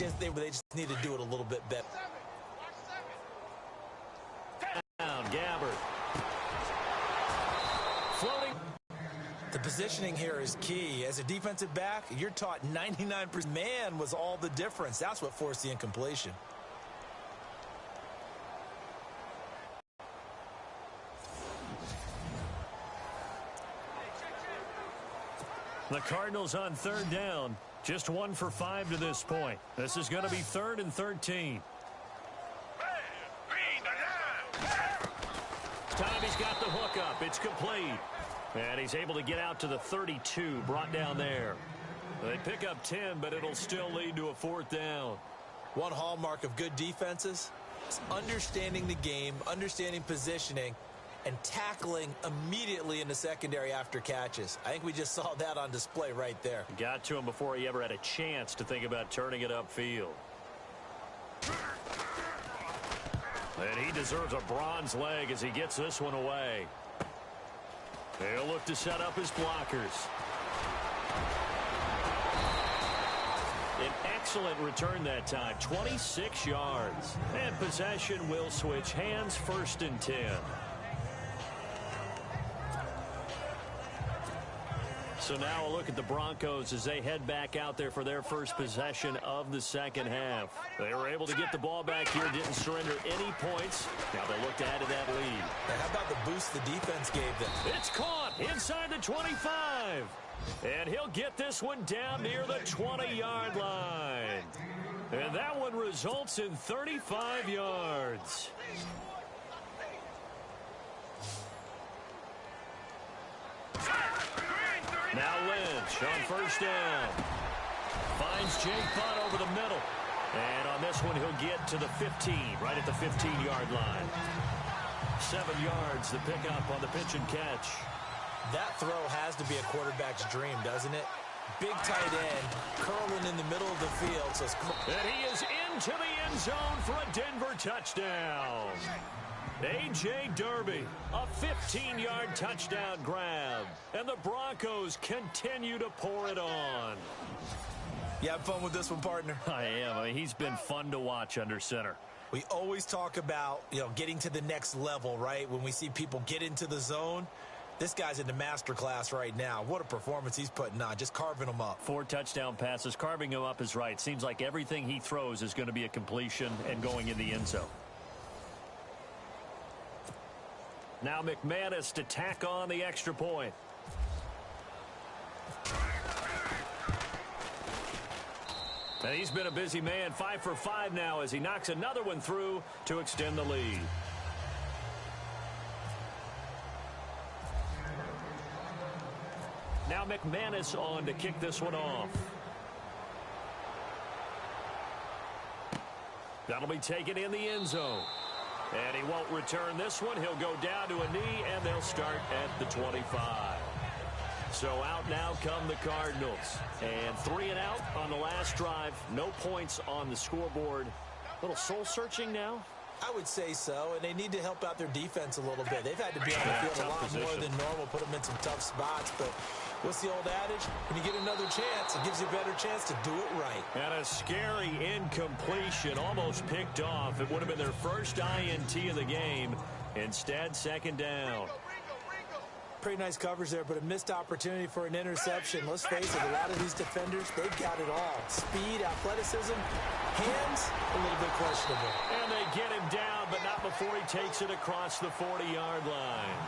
They just need to do it a little bit better. Down, Gabbert. Floating. The positioning here is key. As a defensive back, you're taught 99% man was all the difference. That's what forced the incompletion. The Cardinals on third down. Just 1 for 5 to this point. This is going to be 3rd and 13. Time he's got the hook up. It's complete. And he's able to get out to the 32, brought down there. They pick up 10, but it'll still lead to a 4th down. One hallmark of good defenses is understanding the game, understanding positioning, and tackling immediately in the secondary after catches. I think we just saw that on display right there. Got to him before he ever had a chance to think about turning it upfield. And he deserves a bronze leg as he gets this one away. He'll look to set up his blockers. An excellent return that time, 26 yards. And possession will switch hands, 1st and 10. So now a look at the Broncos as they head back out there for their first possession of the second half. They were able to get the ball back here, didn't surrender any points. Now they look to add to that lead. And how about the boost the defense gave them? It's caught inside the 25. And he'll get this one down near the 20-yard line. And that one results in 35 yards. Now Lynch on 1st down. Finds Jake Butt over the middle. And on this one, he'll get to the 15, right at the 15-yard line. 7 yards, the pickup on the pitch and catch. That throw has to be a quarterback's dream, doesn't it? Big tight end, curling in the middle of the field. So and he is into the end zone for a Denver touchdown. A.J. Derby, a 15-yard touchdown grab. And the Broncos continue to pour it on. You have fun with this one, partner? I am. I mean, he's been fun to watch under center. We always talk about, getting to the next level, right? When we see people get into the zone, this guy's in the master class right now. What a performance he's putting on, just carving them up. 4 touchdown passes. Carving him up is right. Seems like everything he throws is going to be a completion and going in the end zone. Now McManus to tack on the extra point. And he's been a busy man, 5 for 5 now as he knocks another one through to extend the lead. Now McManus on to kick this one off. That'll be taken in the end zone. And he won't return this one. He'll go down to a knee, and they'll start at the 25. So out now come the Cardinals. And 3 and out on the last drive. No points on the scoreboard. A little soul-searching now? I would say so, and they need to help out their defense a little bit. They've had to be on the field a lot more than normal, put them in some tough spots. But what's the old adage? When you get another chance, it gives you a better chance to do it right. And a scary incompletion, almost picked off. It would have been their first INT of the game. Instead, 2nd down. Pretty nice coverage there, but a missed opportunity for an interception. Let's face it, a lot of these defenders, they've got it all. Speed, athleticism, hands, a little bit questionable. And they get him down, but not before he takes it across the 40-yard line.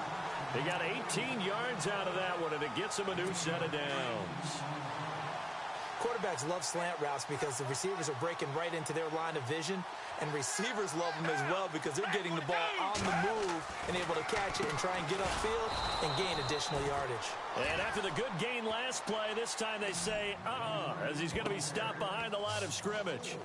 They got 18 yards out of that one, and it gets him a new set of downs. Quarterbacks love slant routes because the receivers are breaking right into their line of vision, and receivers love them as well because they're getting the ball on the move and able to catch it and try and get upfield and gain additional yardage. And after the good gain last play, this time they say, as he's going to be stopped behind the line of scrimmage.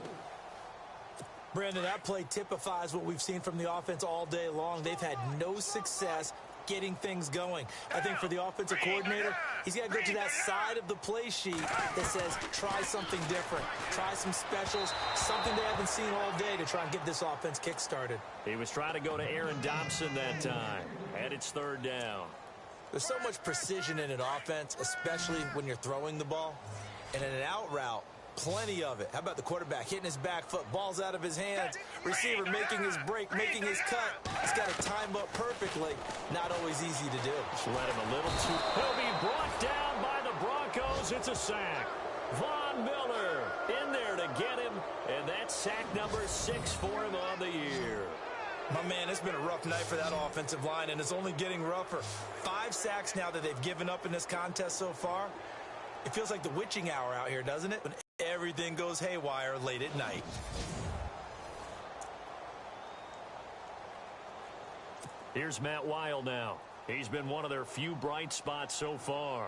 Brandon, that play typifies what we've seen from the offense all day long. They've had no success getting things going. I think for the offensive coordinator, he's got to go to that side of the play sheet that says try something different, try some specials, something they haven't seen all day to try and get this offense kick-started. He was trying to go to Aaron Dobson that time, and it's 3rd down. There's so much precision in an offense, especially when you're throwing the ball. And in an out route, plenty of it. How about the quarterback hitting his back foot, ball's out of his hands, receiver making his break, making his cut. He's got to time up perfectly. Not always easy to do. Just let him a little too. He'll be brought down by the Broncos. It's a sack. Von Miller in there to get him, and that's sack number 6 for him on the year. My man, it's been a rough night for that offensive line, and it's only getting rougher. 5 sacks now that they've given up in this contest so far. It feels like the witching hour out here, doesn't it? When everything goes haywire late at night. Here's Matt Weil now. He's been one of their few bright spots so far.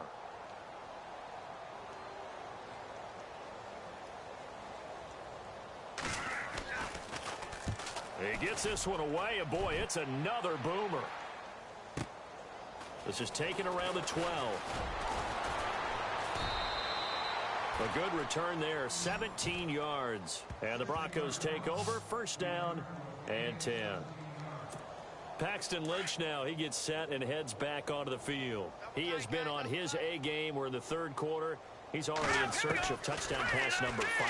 He gets this one away, and boy, it's another boomer. This is taken around the 12. A good return there, 17 yards. And the Broncos take over, first down and 10. Paxton Lynch now, he gets set and heads back onto the field. He has been on his A game. We're in the third quarter. He's already in search of touchdown pass number 5.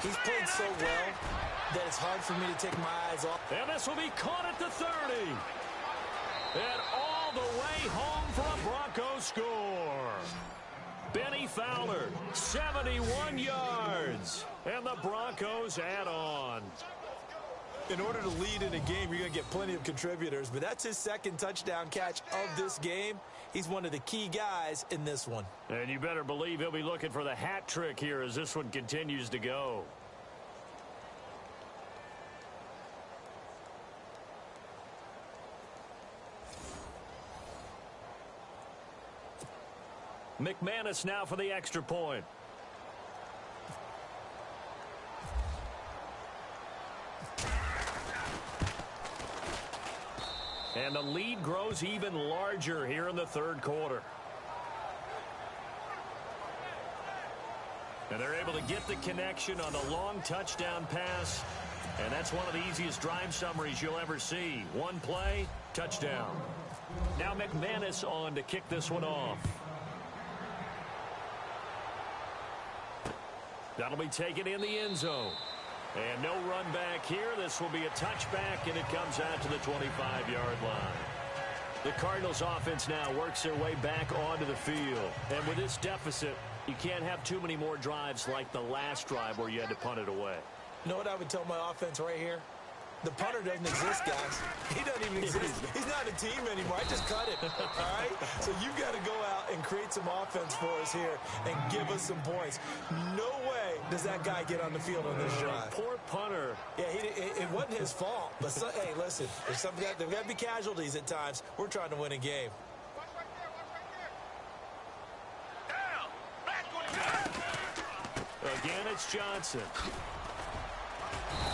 He's played so well that it's hard for me to take my eyes off. And this will be caught at the 30. And all the way home for a Broncos score. Benny Fowler, 71 yards. And the Broncos add on. In order to lead in a game, you're going to get plenty of contributors, but that's his second touchdown catch of this game. He's one of the key guys in this one. And you better believe he'll be looking for the hat trick here as this one continues to go. McManus now for the extra point. And the lead grows even larger here in the third quarter. And they're able to get the connection on the long touchdown pass. And that's one of the easiest drive summaries you'll ever see. One play, touchdown. Now McManus on to kick this one off. That'll be taken in the end zone. And no run back here. This will be a touchback, and it comes out to the 25-yard line. The Cardinals offense now works their way back onto the field. And with this deficit, you can't have too many more drives like the last drive where you had to punt it away. You know what I would tell my offense right here? The punter doesn't exist, guys. He doesn't even exist. He's not a team anymore. I just cut him, all right? So you've got to go out and create some offense for us here and give us some points. No way does that guy get on the field on this drive. Poor punter. Yeah, it wasn't his fault. But, hey, listen, there's got to be casualties at times. We're trying to win a game. Again, it's Johnson.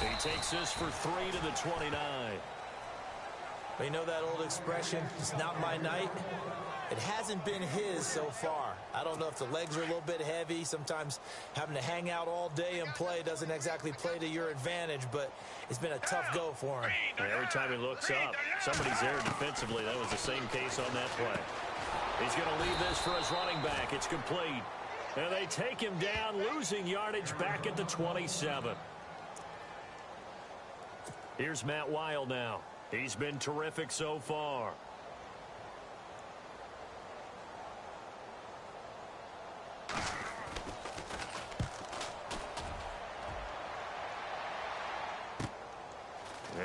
He takes this for 3 to the 29. You know that old expression, it's not my night? It hasn't been his so far. I don't know if the legs are a little bit heavy. Sometimes having to hang out all day and play doesn't exactly play to your advantage, but it's been a tough go for him. And every time he looks up, somebody's there defensively. That was the same case on that play. He's going to leave this for his running back. It's complete. And they take him down, losing yardage back at the 27. Here's Matt Weil now. He's been terrific so far.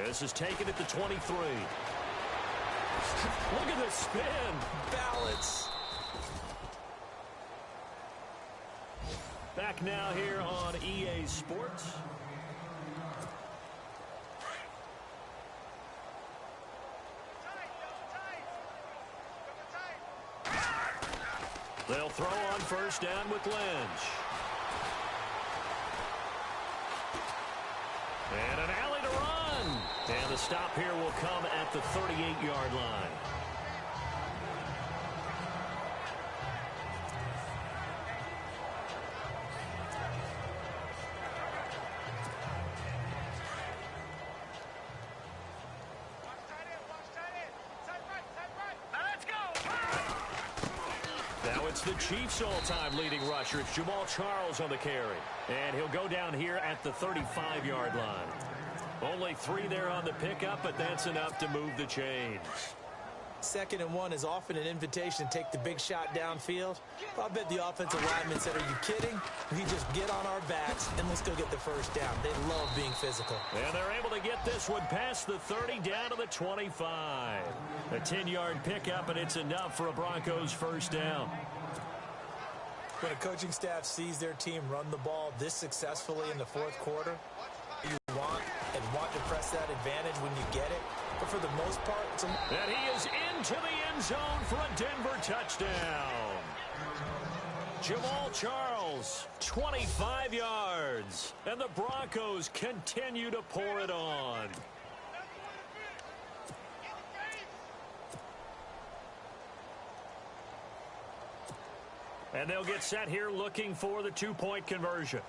This is taken at the 23. Look at this spin. Balance. Back now here on EA Sports. They'll throw on first down with Lynch. And an alley to run. And the stop here will come at the 38-yard line. it's the Chiefs' all-time leading rusher. It's Jamal Charles on the carry. And he'll go down here at the 35-yard line. Only 3 there on the pickup, but that's enough to move the chains. 2nd and 1 is often an invitation to take the big shot downfield. I bet the offensive lineman said, are you kidding? We just get on our backs and let's go get the first down. They love being physical. And they're able to get this one past the 30 down to the 25. A 10-yard pickup, and it's enough for a Broncos first down. When a coaching staff sees their team run the ball this successfully in the 4th quarter, you want to press that advantage when you get it. But for the most part, it's and he is into the end zone for a Denver touchdown. Jamal Charles, 25 yards. And the Broncos continue to pour it on. And they'll get set here looking for the 2-point conversion.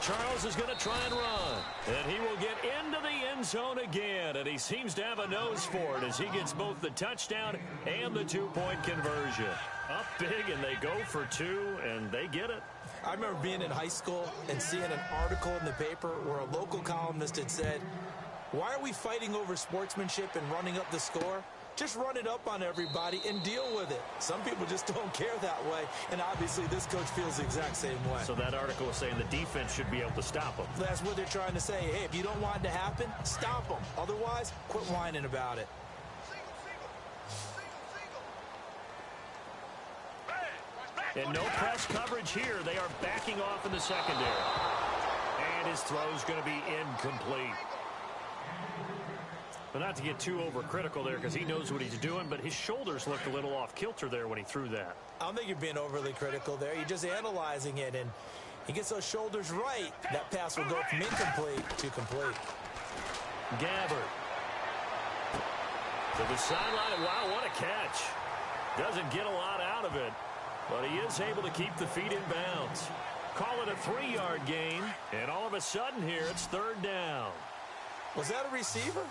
Charles is going to try and run. And he will get into the end zone again. And he seems to have a nose for it as he gets both the touchdown and the 2-point conversion. Up big, and they go for 2, and they get it. I remember being in high school and seeing an article in the paper where a local columnist had said, why are we fighting over sportsmanship and running up the score? Just run it up on everybody and deal with it. Some people just don't care that way, and obviously this coach feels the exact same way. So that article was saying the defense should be able to stop them. That's what they're trying to say. Hey, if you don't want it to happen, stop them. Otherwise, quit whining about it. And no press coverage here. They are backing off in the secondary. And his throw's going to be incomplete. But not to get too overcritical there because he knows what he's doing, but his shoulders looked a little off kilter there when he threw that. I don't think you're being overly critical there. You're just analyzing it, and he gets those shoulders right. That pass will go from incomplete to complete. Gabbard. To the sideline. Wow, what a catch. Doesn't get a lot out of it, but he is able to keep the feet in bounds. Call it a 3-yard gain, and all of a sudden here it's 3rd down. Was that a receiver?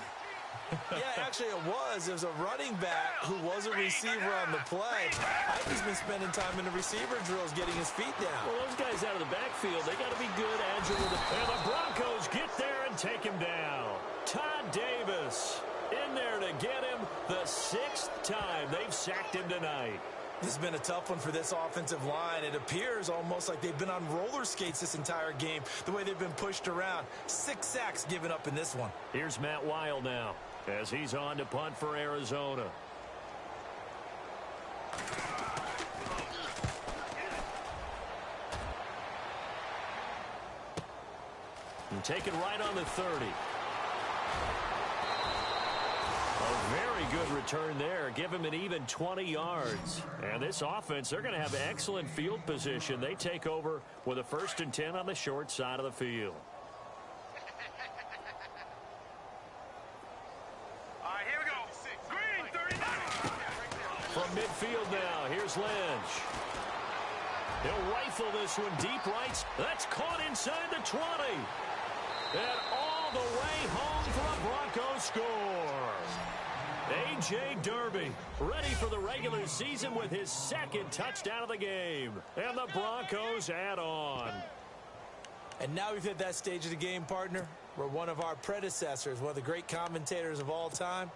Yeah, actually it was. There was a running back who was a receiver on the play. I think he's been spending time in the receiver drills getting his feet down. Well, those guys out of the backfield, they got to be good, agile with it. And the Broncos get there and take him down. Todd Davis in there to get him the 6th time they've sacked him tonight. This has been a tough one for this offensive line. It appears almost like they've been on roller skates this entire game, the way they've been pushed around. 6 sacks given up in this one. Here's Matt Weil now as he's on to punt for Arizona. And take it right on the 30. A very good return there. Give him an even 20 yards. And this offense, they're going to have excellent field position. They take over with a 1st and 10 on the short side of the field. All right, here we go. Green, 39. From midfield now, here's Lynch. He'll rifle this one deep right. That's caught inside the 20. And all the way home for a Broncos score. A.J. Derby ready for the regular season with his 2nd touchdown of the game. And the Broncos add on. And now we've hit that stage of the game, partner, where one of our predecessors, one of the great commentators of all time,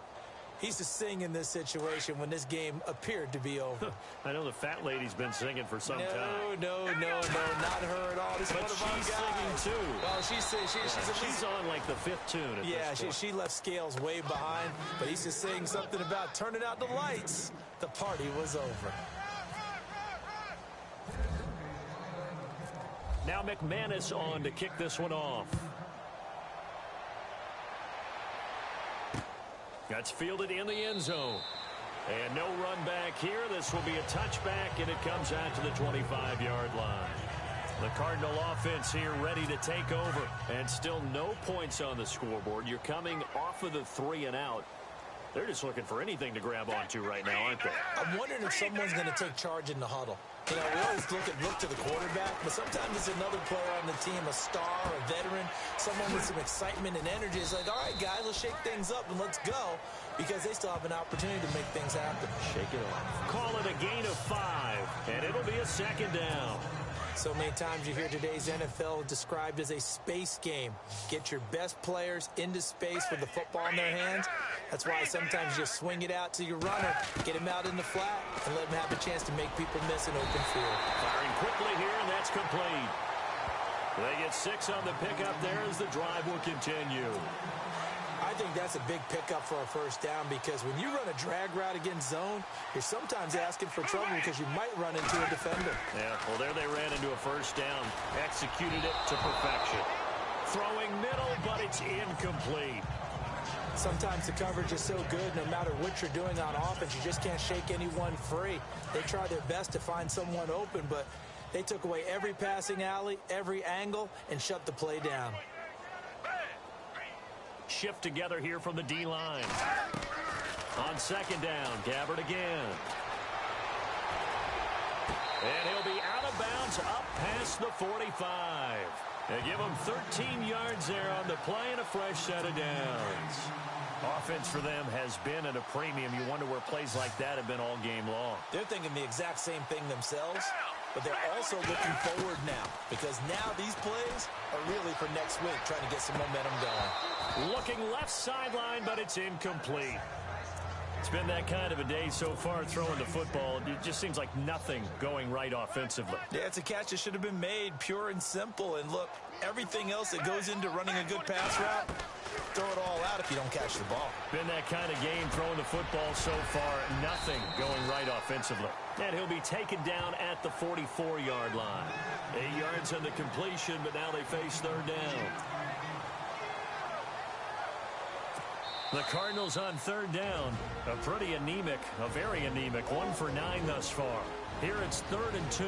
he used to sing in this situation when this game appeared to be over. I know the fat lady's been singing for some time. No, not her at all. This but is one of she's our guys. singing too. Well, she's on like the 5th tune at this point. she left Scales way behind, but he used to sing something about turning out the lights. The party was over. Now McManus on to kick this one off. That's fielded in the end zone. And no run back here. This will be a touchback, and it comes out to the 25-yard line. The Cardinal offense here ready to take over. And still no points on the scoreboard. You're coming off of the 3 and out. They're just looking for anything to grab onto right now, aren't they? I'm wondering if someone's going to take charge in the huddle. You know, we always look to the quarterback, but sometimes it's another player on the team, a star, a veteran, someone with some excitement and energy. It's like, all right, guys, let's shake things up and let's go, because they still have an opportunity to make things happen. Shake it off. Call it a gain of 5, and it'll be a second down. So many times you hear today's NFL described as a space game. Get your best players into space with the football in their hands. That's why sometimes you just swing it out to your runner, get him out in the flat, and let him have a chance to make people miss an open field. Firing quickly here, and that's complete. They get 6 on the pickup there as the drive will continue. I think that's a big pickup for a first down, because when you run a drag route against zone, you're sometimes asking for trouble because you might run into a defender. Yeah, well, there they ran into a first down. Executed it to perfection. Throwing middle, but it's incomplete. Sometimes the coverage is so good, no matter what you're doing on offense, you just can't shake anyone free. They try their best to find someone open, but they took away every passing alley, every angle, and shut the play down. Shift together here from the D-line. On second down, Gabbard again. And he'll be out of bounds up past the 45. They give him 13 yards there on the play and a fresh set of downs. Offense for them has been at a premium. You wonder where plays like that have been all game long. They're thinking the exact same thing themselves, but they're also looking forward now, because now these plays are really for next week, trying to get some momentum going. Looking left sideline, but it's incomplete. It's been that kind of a day so far throwing the football. It just seems like nothing going right offensively. Yeah, it's a catch that should have been made, pure and simple. And look, everything else that goes into running a good pass route, throw it all out if you don't catch the ball. Been that kind of game throwing the football so far. Nothing going right offensively. And he'll be taken down at the 44-yard line. 8 yards on the completion, but now they face third down. The Cardinals on third down. A pretty anemic, a very anemic 1 for 9 thus far. Here it's 3rd and 2.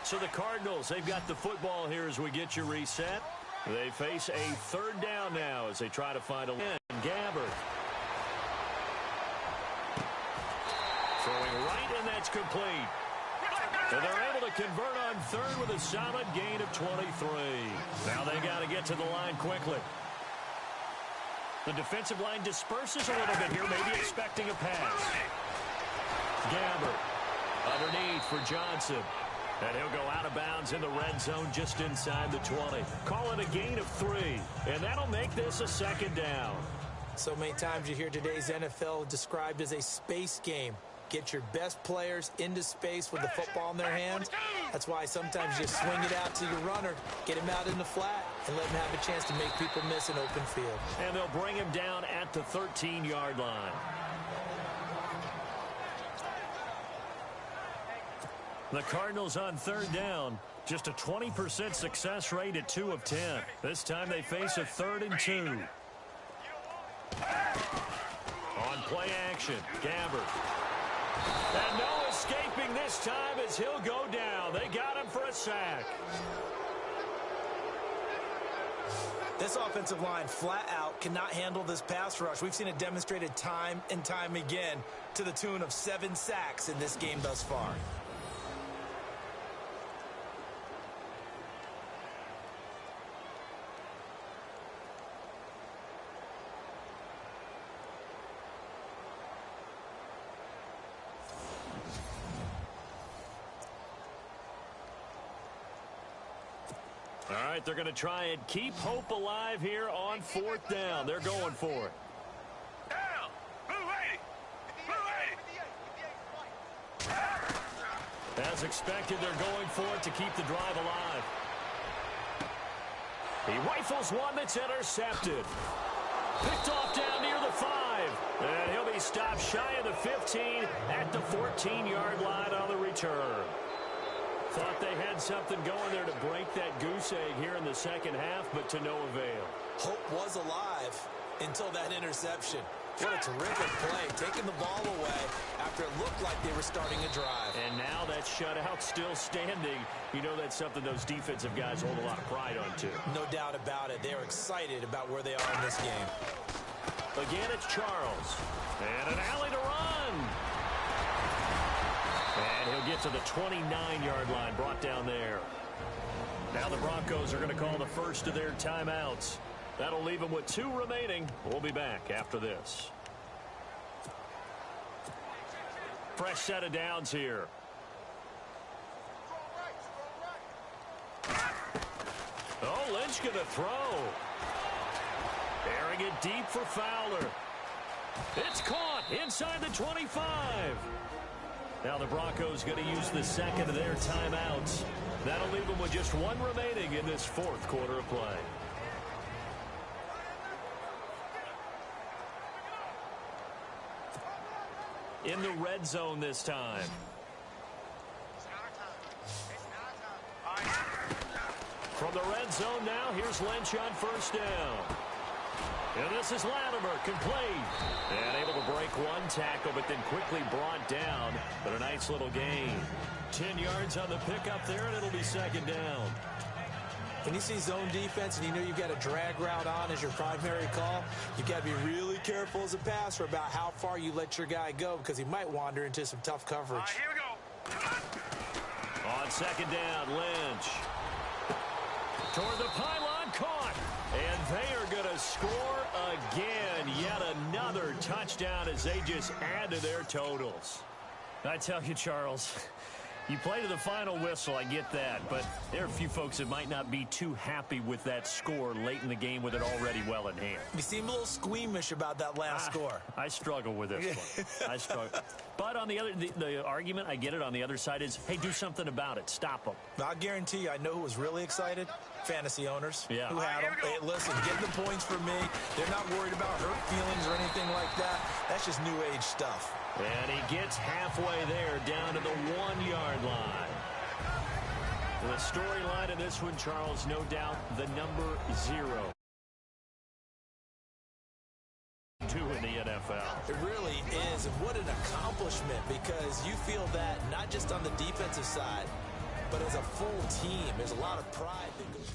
So the Cardinals, they've got the football here as we get you reset. They face a third down now as they try to find a win. Gabbard. Throwing right, and that's complete. And they're able to convert on third with a solid gain of 23. Now they got to get to the line quickly. The defensive line disperses a little bit here, maybe expecting a pass. Gabbard underneath for Johnson. And he'll go out of bounds in the red zone just inside the 20. Call it a gain of 3. And that'll make this a second down. So many times you hear today's NFL described as a space game. Get your best players into space with the football in their hands. That's why sometimes you swing it out to your runner, get him out in the flat, and let him have a chance to make people miss an open field. And they'll bring him down at the 13-yard line. The Cardinals on third down. Just a 20% success rate at 2 of 10. This time they face a 3rd and 2. On play action, Gabbard. And no escaping this time as he'll go down. They got him for a sack. This offensive line flat out cannot handle this pass rush. We've seen it demonstrated time and time again to the tune of 7 sacks in this game thus far. All right, they're going to try and keep hope alive here on 4th down. They're going for it. Down. Blue 80. As expected, they're going for it to keep the drive alive. He rifles one that's intercepted. Picked off down near the 5. And he'll be stopped shy of the 15 at the 14-yard line on the return. Thought they had something going there to break that goose egg here in the second half, but to no avail. Hope was alive until that interception. What a terrific play, taking the ball away after it looked like they were starting a drive. And now that shutout still standing. You know that's something those defensive guys hold a lot of pride on, too. No doubt about it. They're excited about where they are in this game. Again, it's Charles. And an alley to run. And he'll get to the 29-yard line, brought down there. Now the Broncos are going to call the first of their timeouts. That'll leave them with 2 remaining. We'll be back after this. Fresh set of downs here. Oh, Lynch going to throw. Airing it deep for Fowler. It's caught inside the 25. Now the Broncos going to use the second of their timeouts. That'll leave them with just 1 remaining in this 4th quarter of play. In the red zone this time. From the red zone now, here's Lynch on first down. And this is Latimer, complete. And able to break 1 tackle, but then quickly brought down. But a nice little gain. 10 yards on the pickup there, and it'll be 2nd down. When you see zone defense and you know you've got a drag route on as your primary call, you've got to be really careful as a passer about how far you let your guy go because he might wander into some tough coverage. Here we go. On 2nd down, Lynch. Toward the pylon, caught. And they are going to score again. Yet another touchdown as they just add to their totals. I tell you, Charles, you play to the final whistle, I get that, but there are a few folks that might not be too happy with that score late in the game with it already well in hand. You seem a little squeamish about that last score. I struggle with this one. I struggle. But on the other, the argument, I get it, on the other side is, hey, do something about it. Stop them. I guarantee you, I know who was really excited. Fantasy owners who had them. Hey, listen, get the points for me. They're not worried about hurt feelings or anything like that. That's just new age stuff. And he gets halfway there, down to the 1-yard line. The storyline in this one, Charles, no doubt the number 0. 2 in the NFL. It really is, and what an accomplishment, because you feel that not just on the defensive side, but as a full team. There's a lot of pride that goes